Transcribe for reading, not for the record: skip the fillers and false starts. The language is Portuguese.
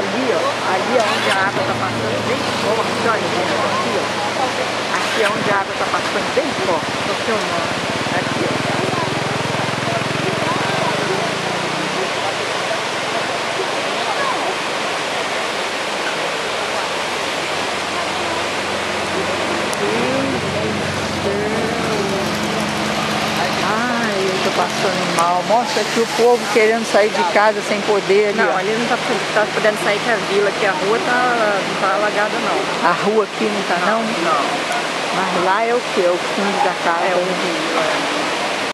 ali, ó, ali é onde a água está passando bem forte, olha, gente, aqui, ó. Aqui é onde a água está passando bem forte, estou filmando, aqui, ó. Ai, eu tô passando mal. Mostra aqui o povo querendo sair de casa sem poder ali. Não, ali não tá podendo sair, que a vila, que a rua não tá alagada não. A rua aqui não tá não? Não. Mas lá é o que? É o fundo da casa. É o rio, é.